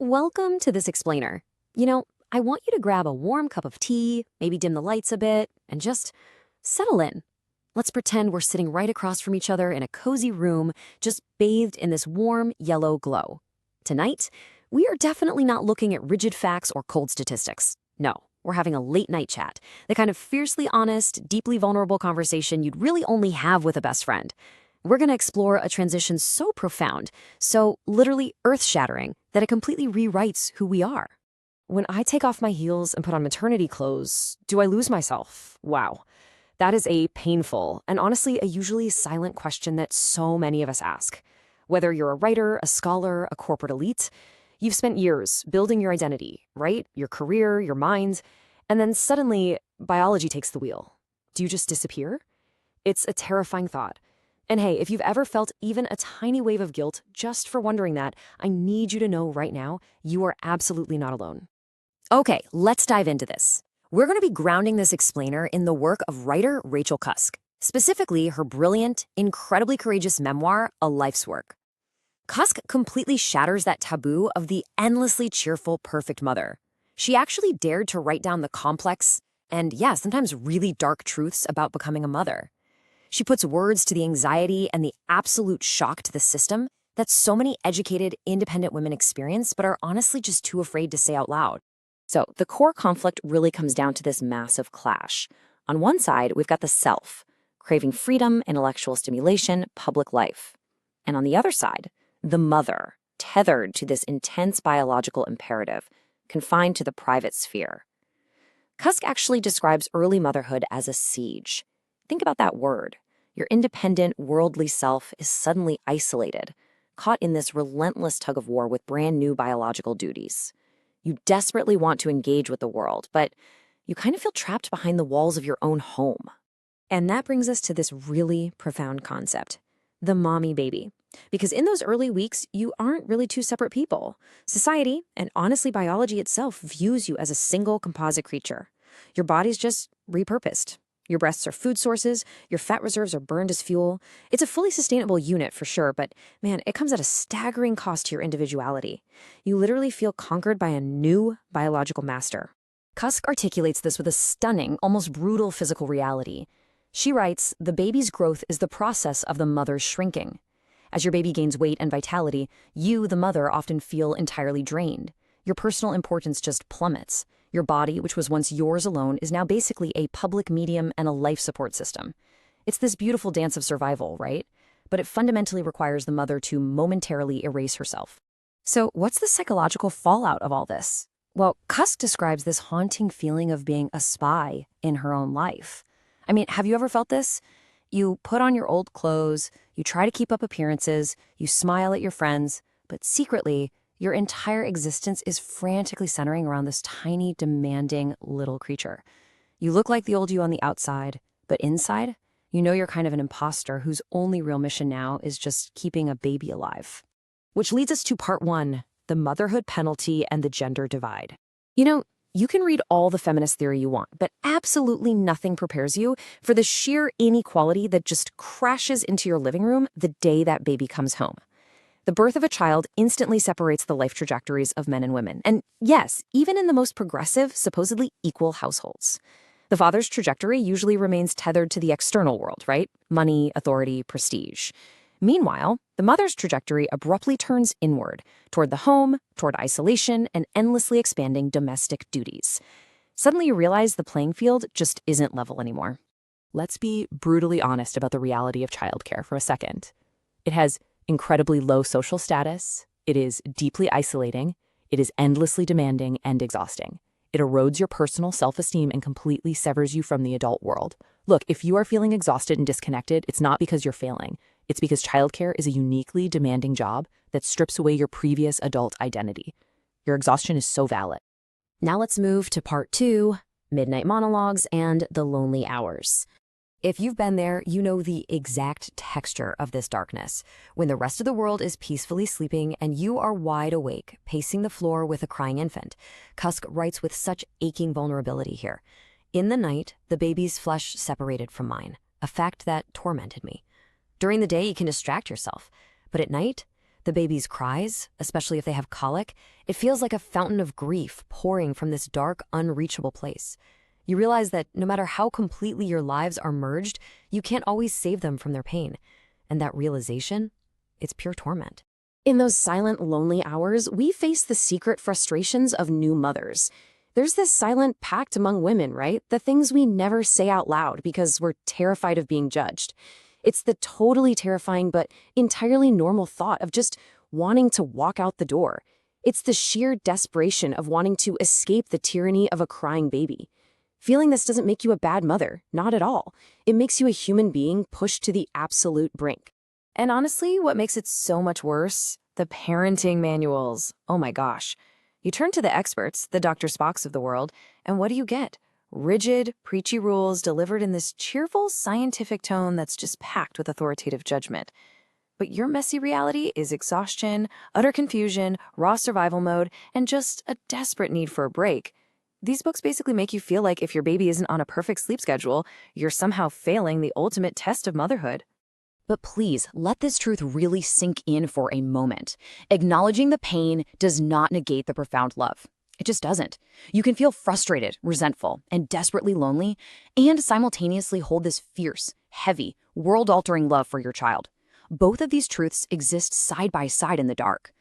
Welcome to this explainer. I want you to grab a warm cup of tea, maybe dim the lights a bit, and just settle in. Let's pretend we're sitting right across from each other in a cozy room, just bathed in this warm yellow glow. Tonight, we are definitely not looking at rigid facts or cold statistics. No, we're having a late night chat, the kind of fiercely honest, deeply vulnerable conversation you'd really only have with a best friend. We're going to explore a transition so profound, so literally earth-shattering, that it completely rewrites who we are. When I take off my heels and put on maternity clothes, do I lose myself? Wow. That is a painful and honestly a usually silent question that so many of us ask. Whether you're a writer, a scholar, a corporate elite, you've spent years building your identity, right? Your career, your mind, and then suddenly biology takes the wheel. Do you just disappear? It's a terrifying thought. And hey, if you've ever felt even a tiny wave of guilt just for wondering that, I need you to know right now, you are absolutely not alone. Okay, let's dive into this. We're going to be grounding this explainer in the work of writer Rachel Cusk, specifically her brilliant, incredibly courageous memoir, A Life's Work. Cusk completely shatters that taboo of the endlessly cheerful, perfect mother. She actually dared to write down the complex and, sometimes really dark truths about becoming a mother. She puts words to the anxiety and the absolute shock to the system that so many educated, independent women experience but are honestly just too afraid to say out loud. So the core conflict really comes down to this massive clash. On one side, we've got the self, craving freedom, intellectual stimulation, public life. And on the other side, the mother, tethered to this intense biological imperative, confined to the private sphere. Cusk actually describes early motherhood as a siege. Think about that word. Your independent, worldly self is suddenly isolated, caught in this relentless tug of war with brand new biological duties. You desperately want to engage with the world, but you kind of feel trapped behind the walls of your own home. And that brings us to this really profound concept, the mommy baby. Because in those early weeks, you aren't really two separate people. Society, and honestly biology itself, views you as a single composite creature. Your body's just repurposed. Your breasts are food sources, your fat reserves are burned as fuel. It's a fully sustainable unit for sure, but man, it comes at a staggering cost to your individuality. You literally feel conquered by a new biological master. Cusk articulates this with a stunning, almost brutal physical reality. She writes, the baby's growth is the process of the mother's shrinking. As your baby gains weight and vitality, you, the mother, often feel entirely drained. Your personal importance just plummets. Your body, which was once yours alone, is now basically a public medium and a life support system. It's this beautiful dance of survival, right? But it fundamentally requires the mother to momentarily erase herself. So what's the psychological fallout of all this? Well, Cusk describes this haunting feeling of being a spy in her own life. I mean, have you ever felt this? You put on your old clothes, you try to keep up appearances, you smile at your friends, but secretly, your entire existence is frantically centering around this tiny, demanding little creature. You look like the old you on the outside, but inside, you know you're kind of an imposter whose only real mission now is just keeping a baby alive. Which leads us to part one, the motherhood penalty and the gender divide. You can read all the feminist theory you want, but absolutely nothing prepares you for the sheer inequality that just crashes into your living room the day that baby comes home. The birth of a child instantly separates the life trajectories of men and women. And yes, even in the most progressive, supposedly equal households. The father's trajectory usually remains tethered to the external world, right? Money, authority, prestige. Meanwhile, the mother's trajectory abruptly turns inward, toward the home, toward isolation, and endlessly expanding domestic duties. Suddenly you realize the playing field just isn't level anymore. Let's be brutally honest about the reality of childcare for a second. It has incredibly low social status, it is deeply isolating, it is endlessly demanding and exhausting. It erodes your personal self-esteem and completely severs you from the adult world. Look, if you are feeling exhausted and disconnected, it's not because you're failing. It's because childcare is a uniquely demanding job that strips away your previous adult identity. Your exhaustion is so valid. Now let's move to part two, midnight monologues and the lonely hours. If you've been there, you know the exact texture of this darkness, when the rest of the world is peacefully sleeping and you are wide awake, pacing the floor with a crying infant. Cusk writes with such aching vulnerability here. In the night, the baby's flesh separated from mine, a fact that tormented me. During the day, you can distract yourself, but at night, The baby's cries, especially if they have colic, it feels like a fountain of grief pouring from this dark, unreachable place. You realize that no matter how completely your lives are merged, you can't always save them from their pain. And that realization, it's pure torment. In those silent, lonely hours, we face the secret frustrations of new mothers. There's this silent pact among women, right? The things we never say out loud because we're terrified of being judged. It's the totally terrifying but entirely normal thought of just wanting to walk out the door. It's the sheer desperation of wanting to escape the tyranny of a crying baby. Feeling this doesn't make you a bad mother, not at all. It makes you a human being pushed to the absolute brink. And honestly, what makes it so much worse? The parenting manuals. Oh my gosh. You turn to the experts, the Dr. Spocks of the world, and what do you get? Rigid, preachy rules delivered in this cheerful, scientific tone that's just packed with authoritative judgment. But your messy reality is exhaustion, utter confusion, raw survival mode, and just a desperate need for a break. These books basically make you feel like if your baby isn't on a perfect sleep schedule, you're somehow failing the ultimate test of motherhood. But please, let this truth really sink in for a moment. Acknowledging the pain does not negate the profound love. It just doesn't. You can feel frustrated, resentful, and desperately lonely, and simultaneously hold this fierce, heavy, world-altering love for your child. Both of these truths exist side by side in the dark.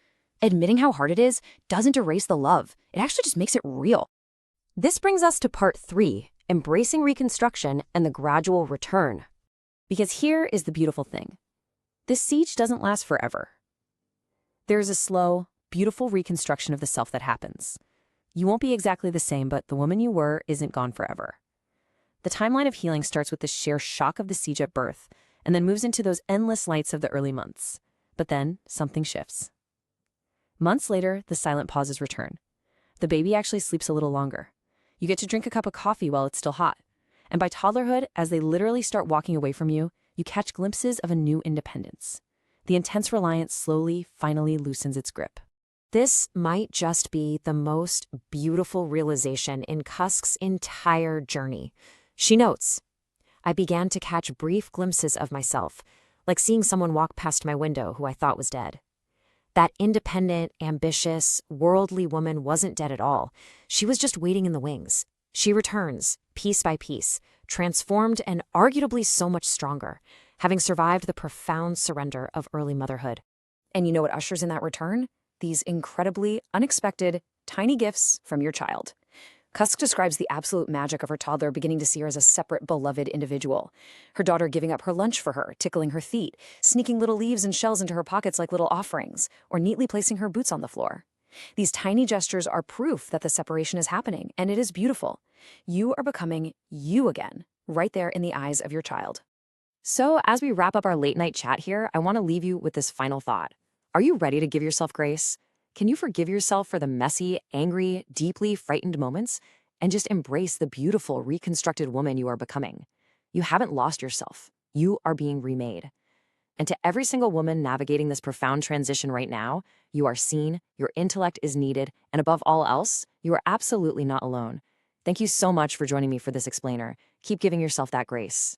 Admitting how hard it is doesn't erase the love. It actually just makes it real. This brings us to part 3, embracing reconstruction and the gradual return. Because here is the beautiful thing. This siege doesn't last forever. There is a slow, beautiful reconstruction of the self that happens. You won't be exactly the same, but the woman you were isn't gone forever. The timeline of healing starts with the sheer shock of the siege at birth, and then moves into those endless lights of the early months. But then, something shifts. Months later, the silent pauses return. The baby actually sleeps a little longer. You get to drink a cup of coffee while it's still hot. And by toddlerhood, as they literally start walking away from you, you catch glimpses of a new independence. The intense reliance slowly, finally loosens its grip. This might just be the most beautiful realization in Cusk's entire journey. She notes, "I began to catch brief glimpses of myself, like seeing someone walk past my window who I thought was dead. That independent, ambitious, worldly woman wasn't dead at all. She was just waiting in the wings. She returns, piece by piece, transformed and arguably so much stronger, having survived the profound surrender of early motherhood." And you know what ushers in that return? These incredibly unexpected, tiny gifts from your child. Cusk describes the absolute magic of her toddler beginning to see her as a separate, beloved individual. Her daughter giving up her lunch for her, tickling her feet, sneaking little leaves and shells into her pockets like little offerings, or neatly placing her boots on the floor. These tiny gestures are proof that the separation is happening, and it is beautiful. You are becoming you again, right there in the eyes of your child. So as we wrap up our late night chat here, I want to leave you with this final thought. Are you ready to give yourself grace? Can you forgive yourself for the messy, angry, deeply frightened moments and just embrace the beautiful, reconstructed woman you are becoming? You haven't lost yourself. You are being remade. And to every single woman navigating this profound transition right now, you are seen, your intellect is needed, and above all else, you are absolutely not alone. Thank you so much for joining me for this explainer. Keep giving yourself that grace.